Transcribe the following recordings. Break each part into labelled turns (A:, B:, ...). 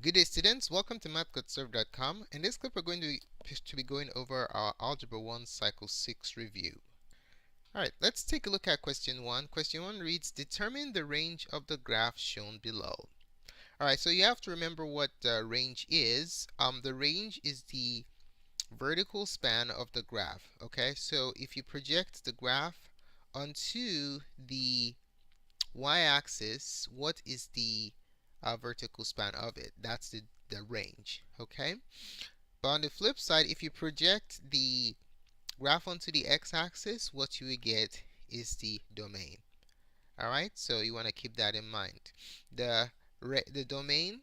A: Good day, students. Welcome to math.serve.com. In this clip, we're going to be going over our Algebra 1 Cycle 6 review. All right, let's take a look at question 1. Question 1 reads, determine the range of the graph shown below. All right, so you have to remember what range is. The range is the vertical span of the graph. Okay, so if you project the graph onto the y-axis, what is the vertical span of it? That's the range, okay? But on the flip side, if you project the graph onto the x-axis, what you will get is the domain. All right, so you want to keep that in mind. The domain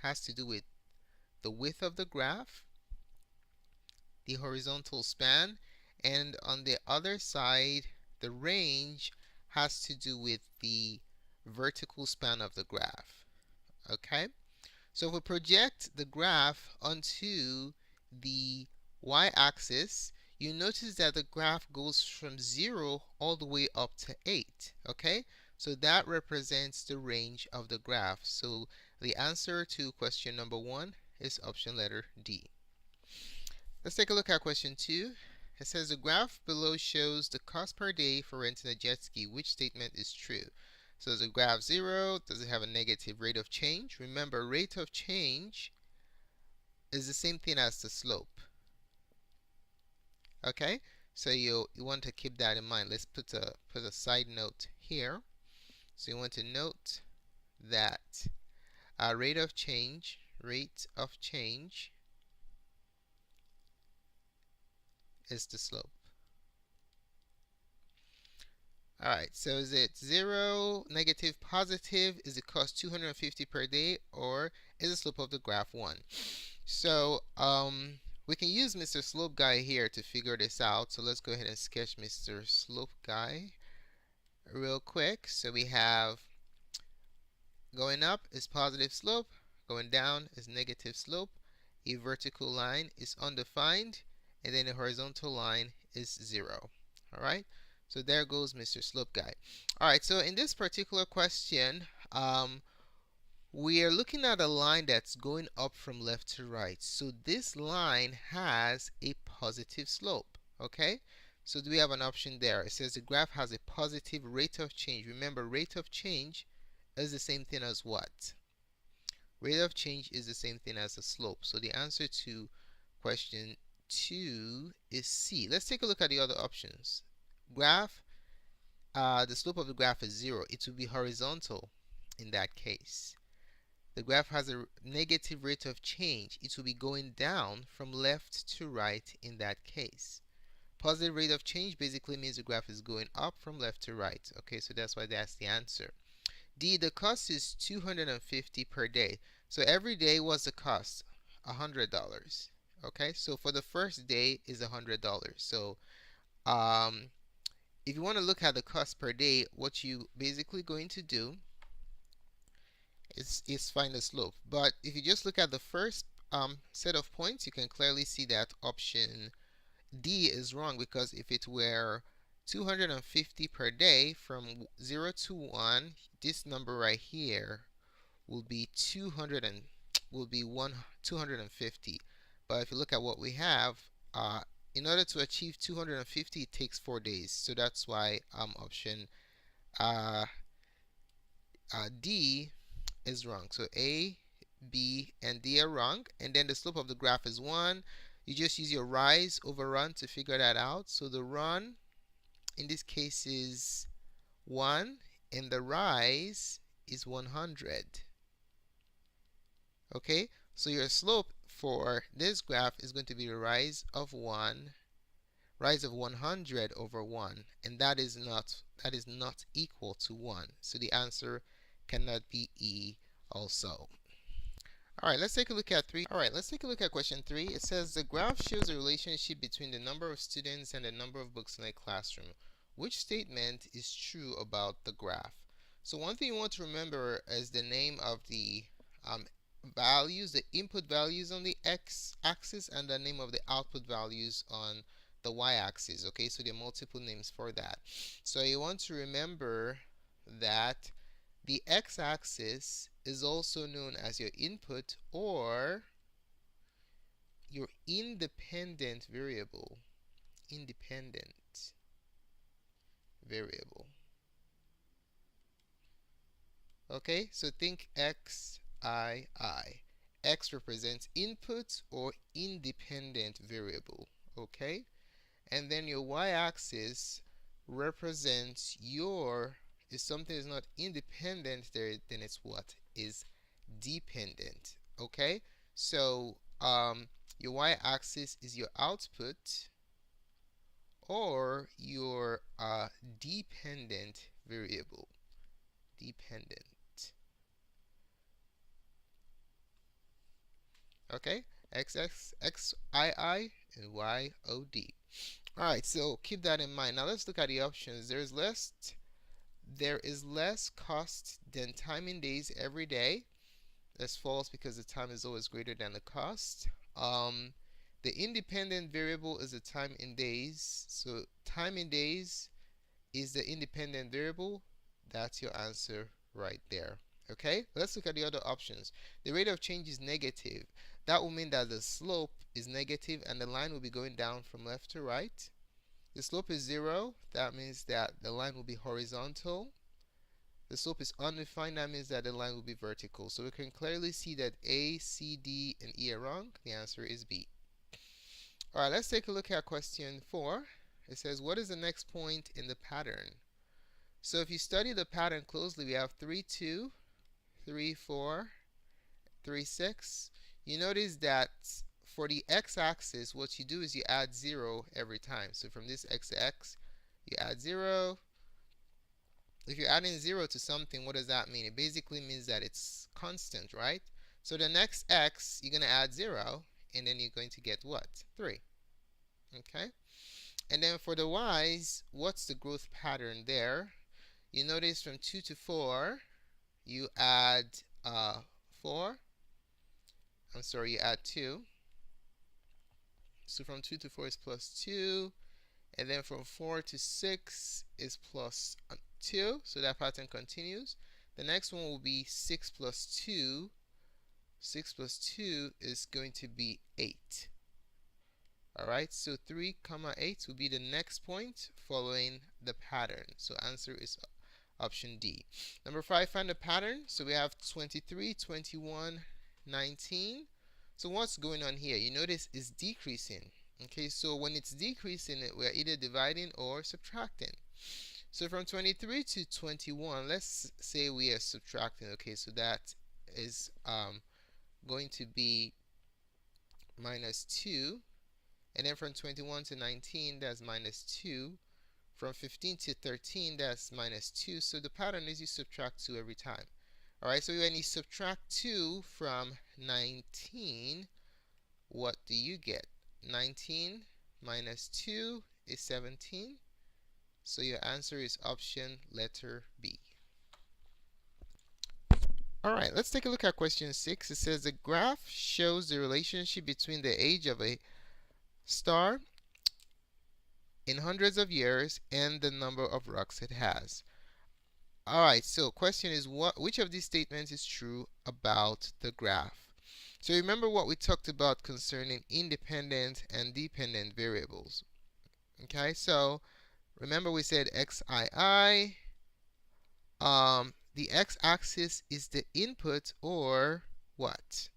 A: has to do with the width of the graph, the horizontal span, and on the other side, the range has to do with the vertical span of the graph. Okay? So if we project the graph onto the y-axis, you notice that the graph goes from 0 all the way up to 8. Okay? So that represents the range of the graph. So the answer to question number 1 is option letter D. Let's take a look at question 2. It says the graph below shows the cost per day for renting a jet ski. Which statement is true? So is the graph 0? Does it have a negative rate of change? Remember, rate of change is the same thing as the slope. Okay? So you want to keep that in mind. Let's put a side note here. So you want to note that rate of change is the slope. Alright, so is it 0, negative, positive? Is it cost 250 per day? Or is the slope of the graph 1? So we can use Mr. Slope Guy here to figure this out. So let's go ahead and sketch Mr. Slope Guy real quick. So we have going up is positive slope, going down is negative slope, a vertical line is undefined, and then a horizontal line is 0. Alright, so there goes Mr. Slope Guy. Alright, so in this particular question, we are looking at a line that's going up from left to right. So this line has a positive slope. Okay? So do we have an option there? It says the graph has a positive rate of change. Remember, rate of change is the same thing as what? Rate of change is the same thing as the slope. So the answer to question 2 is C. Let's take a look at the other options. Graph, the slope of the graph is 0. It will be horizontal in that case. The graph has a negative rate of change. It will be going down from left to right in that case. Positive rate of change basically means the graph is going up from left to right. Okay, so that's why that's the answer. D, the cost is $250 per day. So every day, what's the cost? $100. Okay, so for the first day is $100. So if you want to look at the cost per day, what you basically going to do is find the slope. But if you just look at the first set of points, you can clearly see that option D is wrong, because if it were 250 per day from 0 to 1, this number right here will be 250. But if you look at what we have, in order to achieve 250, it takes 4 days. So that's why option D is wrong. So A, B, and D are wrong. And then the slope of the graph is 1. You just use your rise over run to figure that out. So the run in this case is 1, and the rise is 100. Okay, so your slope for this graph is going to be a rise of 100 over 1, and that is not equal to 1. So the answer cannot be E also. Alright, let's take a look at 3. Alright, let's take a look at question 3. It says the graph shows a relationship between the number of students and the number of books in a classroom. Which statement is true about the graph? So one thing you want to remember is the name of the values, the input values on the x-axis, and the name of the output values on the y-axis. Okay, so there are multiple names for that. So you want to remember that The x-axis is also known as your input or your independent variable. Independent variable. Okay, so think xi. X represents input or independent variable. Okay, and then your y-axis represents your, if something is not independent there, then it's what is dependent. Okay, so your y-axis is your output or your dependent variable. Dependent. Okay, xii and yod. All right, so keep that in mind. Now let's look at the options. There is less cost than time in days every day. That's false because the time is always greater than the cost. The independent variable is the time in days. So time in days is the independent variable. That's your answer right there. Okay, let's look at the other options. The rate of change is negative. That will mean that the slope is negative and the line will be going down from left to right. The slope is 0. That means that the line will be horizontal. The slope is undefined. That means that the line will be vertical. So we can clearly see that A, C, D, and E are wrong. The answer is B. All right, let's take a look at question 4. It says, what is the next point in the pattern? So if you study the pattern closely, we have 3, 2, 3, 4, 3, 6. You notice that for the x-axis, what you do is you add 0 every time. So from this x to x, you add 0. If you're adding 0 to something, what does that mean? It basically means that it's constant, right? So the next x, you're going to add 0, and then you're going to get what? 3. Okay? And then for the y's, what's the growth pattern there? You notice from 2 to 4, you add 4. I'm sorry, you add 2. So from 2 to 4 is plus 2. And then from 4 to 6 is plus 2. So that pattern continues. The next one will be 6 plus 2. 6 plus 2 is going to be 8. Alright, so 3, 8 will be the next point following the pattern. So answer is option D. Number 5, find the pattern. So we have 23, 21, 19. So what's going on here? You notice it's decreasing. Okay, so when it's decreasing, we're either dividing or subtracting. So from 23 to 21, let's say we are subtracting. Okay, so that is going to be minus 2. And then from 21 to 19, that's minus 2. From 15 to 13, that's minus 2. So the pattern is you subtract 2 every time. Alright, so when you subtract 2 from 19, what do you get? 19 minus 2 is 17. So your answer is option letter B. Alright, let's take a look at question 6. It says the graph shows the relationship between the age of a star in hundreds of years and the number of rocks it has. Alright, so question is which of these statements is true about the graph? So remember what we talked about concerning independent and dependent variables. Okay, so remember we said xii. The x-axis is the input or what?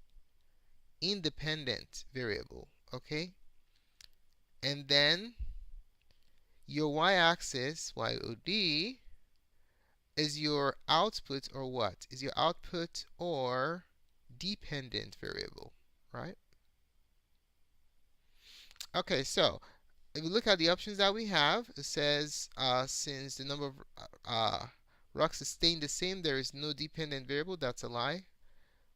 A: Independent variable. Okay, and then your y-axis, yod, is your output or what? Is your output or dependent variable, right? Okay, so if we look at the options that we have, it says since the number of rocks is staying the same, there is no dependent variable. That's a lie.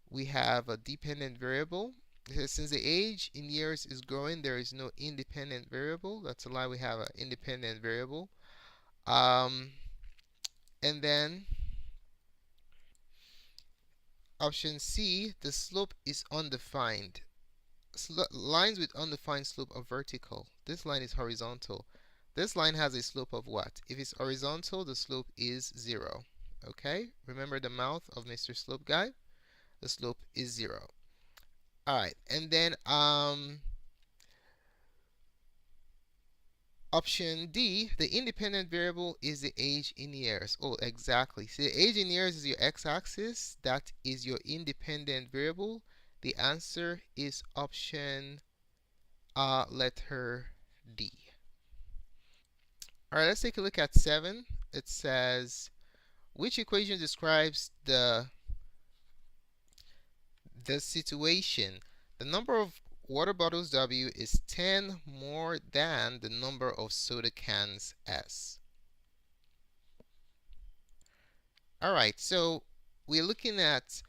A: We have a dependent variable. It says since the age in years is growing, there is no independent variable. That's a lie. We have an independent variable. And then option C, the slope is undefined. Lines with undefined slope are vertical. This line is horizontal. This line has a slope of what? If it's horizontal, the slope is 0. Okay, remember the mouth of Mr. Slope guy? The slope is 0. Alright, and then option D, the independent variable is the age in years. Oh, exactly. See, the age in years is your x-axis. That is your independent variable. The answer is option letter D. All right, let's take a look at 7. It says, which equation describes the situation? The number of water bottles W is 10 more than the number of soda cans S. All right, so we're looking at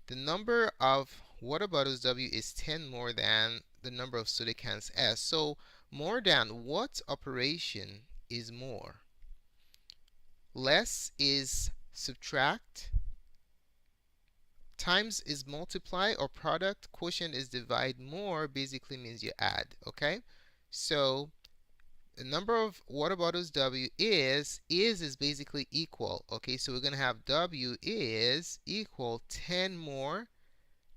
A: the number of water bottles W is 10 more than the number of soda cans S. So more than, what operation is more? Less is subtract, times is multiply, or product, quotient is divide. More basically means you add. Okay, so the number of water bottles W is basically equal. Okay, so we're going to have W is equal 10 more.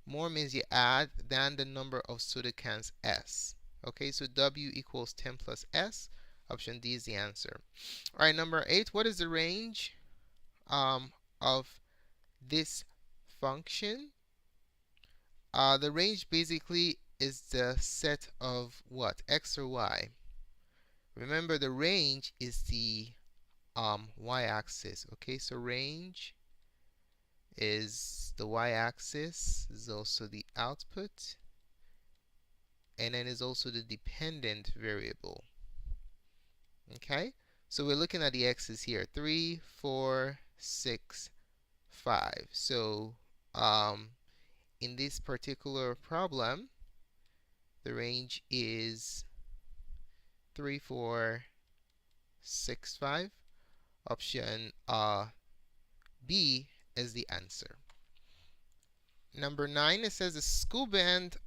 A: More means you add, than the number of soda cans S. Okay, so W equals 10 plus S. Option D is the answer. All right, number 8. What is the range of this function? The range basically is the set of what? X or Y? Remember, the range is the y-axis. Okay, so range is the y-axis, is also the output, and then is also the dependent variable. Okay, so we're looking at the x's here: 3, 4, 6, 5. So in this particular problem, the range is 3, 4, 6, 5. Option B is the answer. Number 9, it says the school band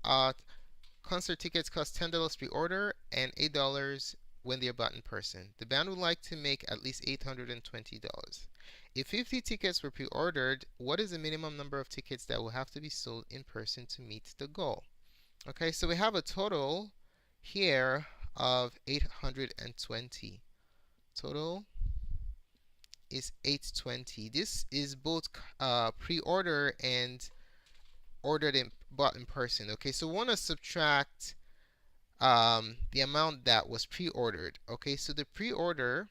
A: concert tickets cost $10 pre-order and $8 when they're bought in person. The band would like to make at least $820. If 50 tickets were pre-ordered, what is the minimum number of tickets that will have to be sold in person to meet the goal? Okay, so we have a total here of 820. Total is 820. This is both pre-order and ordered and bought in person. Okay, so we want to subtract the amount that was pre-ordered. Okay, so the pre-order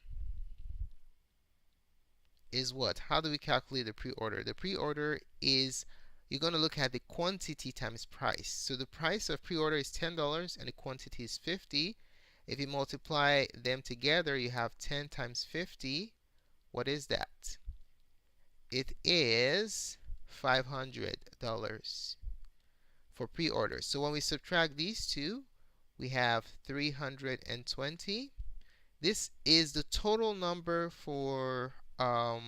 A: is what? How do we calculate the pre-order? The pre-order is, you're going to look at the quantity times price. So the price of pre-order is $10 and the quantity is 50. If you multiply them together, you have 10 times 50. What is that? It is $500 for pre-order. So when we subtract these two, we have 320. This is the total number for the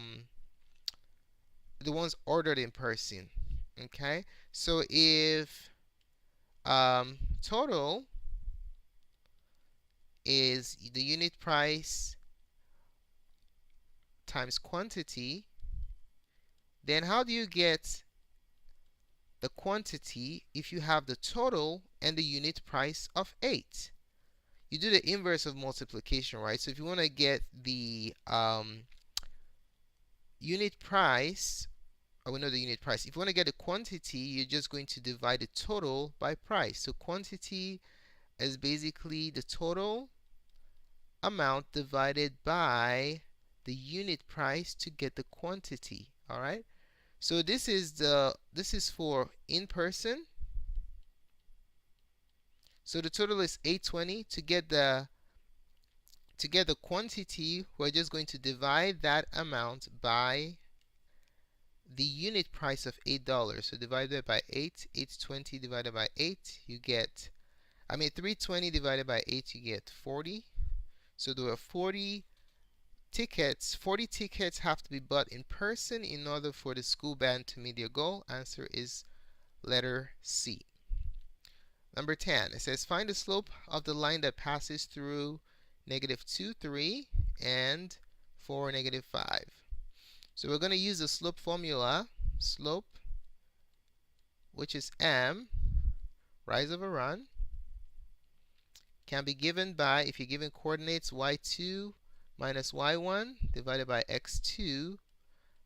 A: ones ordered in person. Okay, so if total is the unit price times quantity, then how do you get the quantity if you have the total and the unit price of 8? You do the inverse of multiplication, right? So if you want to get the unit price, or we know the unit price. If you want to get the quantity, you're just going to divide the total by price. So quantity is basically the total amount divided by the unit price to get the quantity. All right. So this is for in person. So the total is 820. To get the quantity, we're just going to divide that amount by the unit price of $8. So divided by 8, 820 divided by 8, you get, 320 divided by 8, you get 40. So there are 40 tickets. 40 tickets have to be bought in person in order for the school band to meet their goal. Answer is letter C. Number 10, it says find the slope of the line that passes through -2, 3, and 4, -5. So we're going to use the slope formula. Slope, which is m, rise over run, can be given by, if you're given coordinates y2 minus y1 divided by x2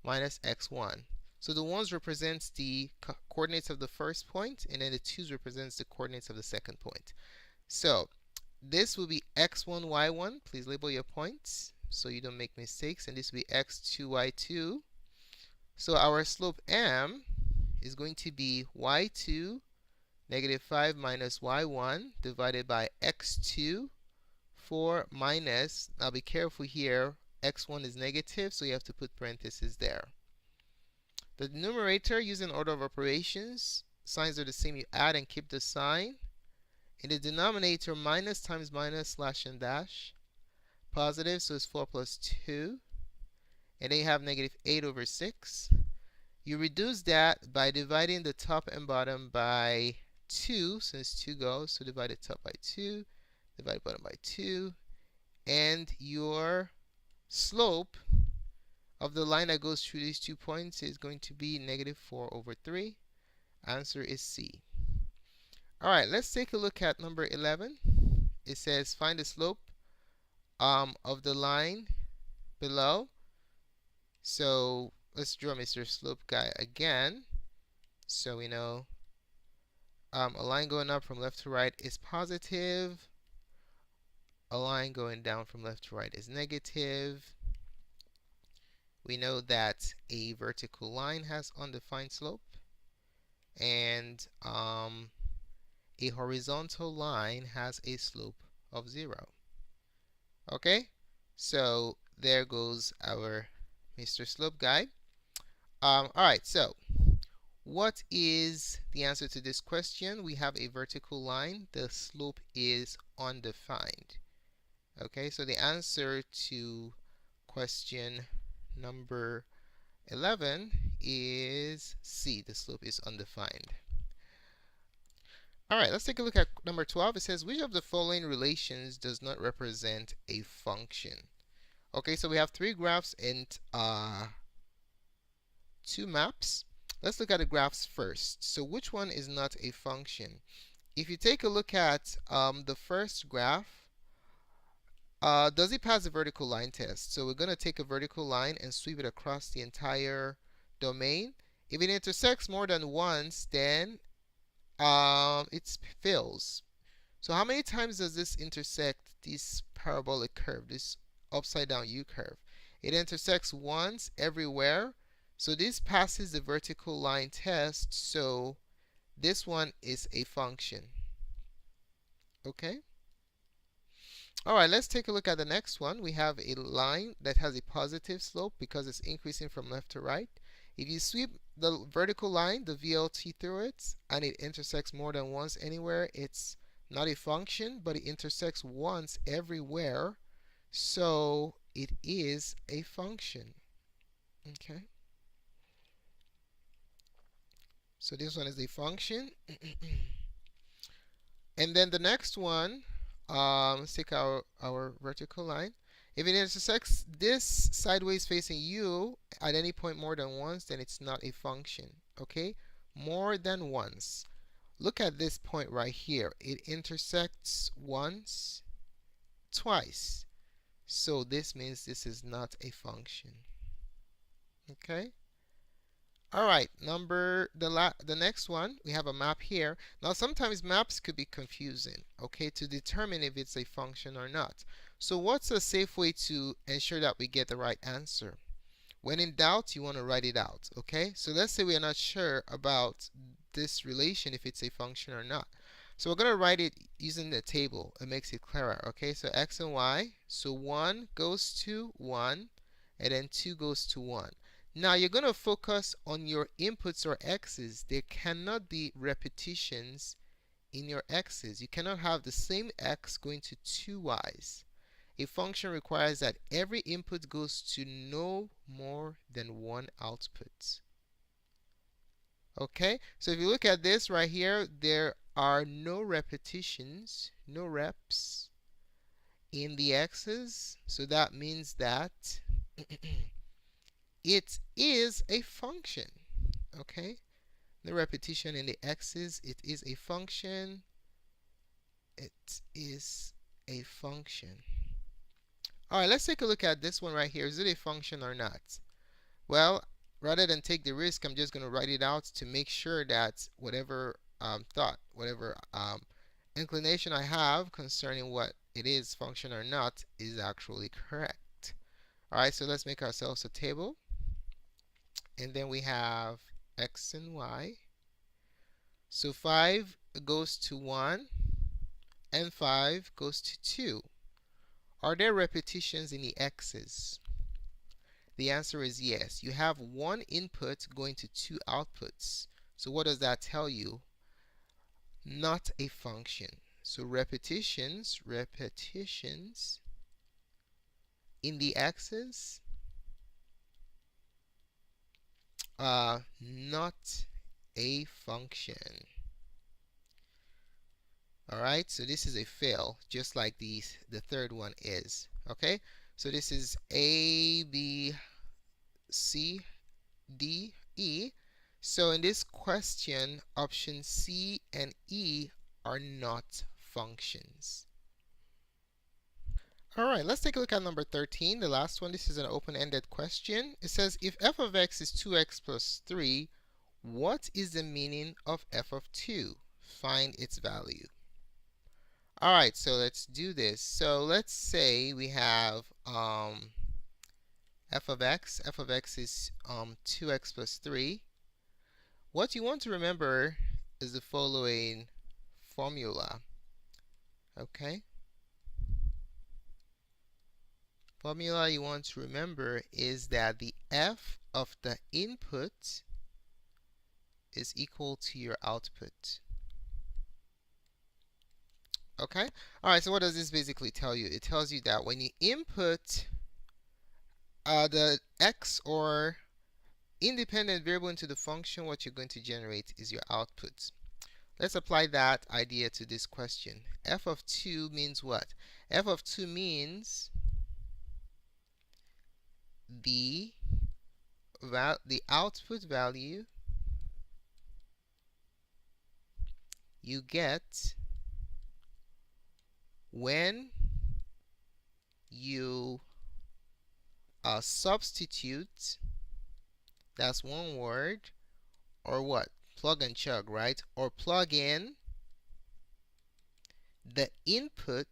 A: minus x1. So the 1's represents the coordinates of the first point, and then the 2's represents the coordinates of the second point. So this will be x1, y1. Please label your points so you don't make mistakes. And this will be x2, y2. So our slope m is going to be y2 negative 5 minus y1 divided by x2, 4 minus, now be careful here, x1 is negative, so you have to put parentheses there. The numerator, using order of operations, signs are the same, you add and keep the sign. In the denominator, minus times minus, slash and dash. Positive, so it's 4 plus 2. And then you have negative 8 over 6. You reduce that by dividing the top and bottom by 2, since 2 goes, so divide the top by 2, divide bottom by 2, and your slope of the line that goes through these 2 points is going to be negative 4 over 3. Answer is C. Alright, let's take a look at number 11. It says find the slope of the line below. So let's draw Mr. Slope guy again. So we know a line going up from left to right is positive. A line going down from left to right is negative. We know that a vertical line has undefined slope, and a horizontal line has a slope of 0. Okay, so there goes our Mr. Slope guy. Alright, so what is the answer to this question? We have a vertical line. The slope is undefined. Okay, so the answer to question number 11 is C. The slope is undefined. Alright, let's take a look at number 12. It says, which of the following relations does not represent a function? Okay, so we have 3 graphs and 2 maps. Let's look at the graphs first. So which one is not a function? If you take a look at the first graph, does it pass the vertical line test? So we're going to take a vertical line and sweep it across the entire domain. If it intersects more than once, then it fails. So how many times does this intersect this parabolic curve, this upside down U curve? It intersects once everywhere. So this passes the vertical line test. So this one is a function. Okay? Alright, let's take a look at the next one. We have a line that has a positive slope because it's increasing from left to right. If you sweep the vertical line, the VLT, through it, and it intersects more than once anywhere, it's not a function, but it intersects once everywhere. So it is a function. Okay? So this one is a function. And then the next one, let's take our vertical line. If it intersects this sideways facing U at any point more than once, then it's not a function. Okay? More than once. Look at this point right here. It intersects once, twice. So this means this is not a function. Okay? Alright, the next one, we have a map here. Now sometimes maps could be confusing, okay, to determine if it's a function or not. So what's a safe way to ensure that we get the right answer? When in doubt, you want to write it out, okay? So let's say we are not sure about this relation, if it's a function or not. So we're going to write it using the table. It makes it clearer, okay? So x and y, so 1 goes to 1, and then 2 goes to 1. Now you're going to focus on your inputs or x's. There cannot be repetitions in your x's. You cannot have the same x going to 2 y's. A function requires that every input goes to no more than 1 output. Okay, so if you look at this right here, there are no repetitions, no reps in the x's. So that means that it is a function. Okay? The repetition in the x's, it is a function. It is a function. All right, let's take a look at this one right here. Is it a function or not? Well, rather than take the risk, I'm just going to write it out to make sure that whatever whatever inclination I have concerning what it is, function or not, is actually correct. All right, so let's make ourselves a table. And then we have x and y. So 5 goes to 1 and 5 goes to 2. Are there repetitions in the x's? The answer is yes. You have one input going to two outputs. So what does that tell you? Not a function. So repetitions in the x's, not a function. All right, so this is a fail, just like the third one is. Okay, so this is A, B, C, D, E. So in this question, option C and E are not functions. All right, let's take a look at number 13, the last one. This is an open-ended question. It says, if f of x is 2x plus 3, what is the meaning of f of 2? Find its value. All right, so let's do this. So let's say we have f of x. F of x is 2x plus 3. What you want to remember is the following formula. Okay? Formula you want to remember is that the f of the input is equal to your output. Okay? Alright, so what does this basically tell you? It tells you that when you input the x or independent variable into the function, what you're going to generate is your output. Let's apply that idea to this question. F of 2 means what? F of 2 means the output value you get when you substitute, that's one word, or what? Plug and chug, right? Or plug in the input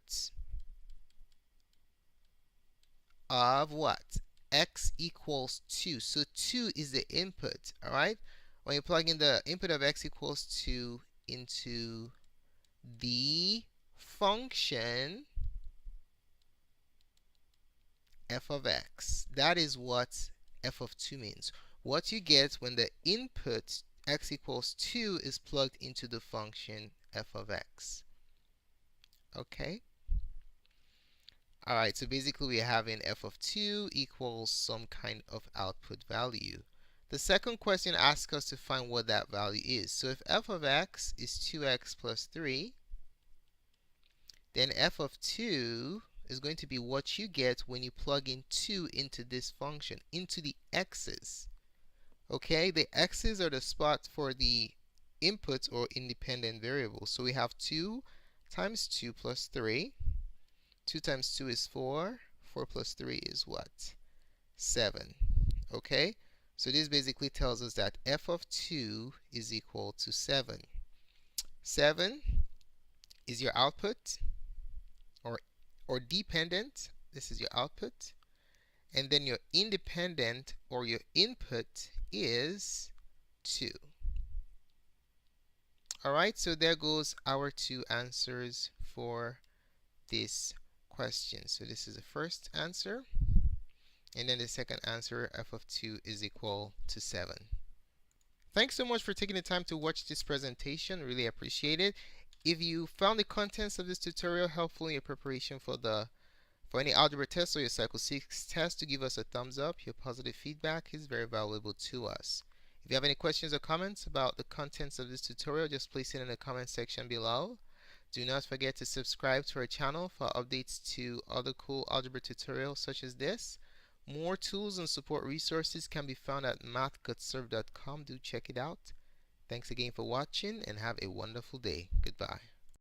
A: of what? X equals 2. So 2 is the input, all right? When you plug in the input of x equals 2 into the function f of x, that is what f of 2 means. What you get when the input x equals 2 is plugged into the function f of x. Okay? Alright, so basically we're having f of 2 equals some kind of output value. The second question asks us to find what that value is. So if f of x is 2x plus 3, then f of 2 is going to be what you get when you plug in 2 into this function, into the x's. Okay, the x's are the spot for the inputs or independent variables. So we have 2 times 2 plus 3. 2 times 2 is 4. 4 plus 3 is what? 7. Okay, so this basically tells us that f of 2 is equal to 7. 7 is your output, or dependent. This is your output. And then your independent, or your input, is 2. Alright, so there goes our two answers for this question. So this is the first answer. And then the second answer, f of 2 is equal to 7. Thanks so much for taking the time to watch this presentation. Really appreciate it. If you found the contents of this tutorial helpful in your preparation for any algebra test or your Cycle 6 test, to give us a thumbs up. Your positive feedback is very valuable to us. If you have any questions or comments about the contents of this tutorial, just place it in the comment section below. Do not forget to subscribe to our channel for updates to other cool algebra tutorials such as this. More tools and support resources can be found at math.serve.com. Do check it out. Thanks again for watching and have a wonderful day. Goodbye.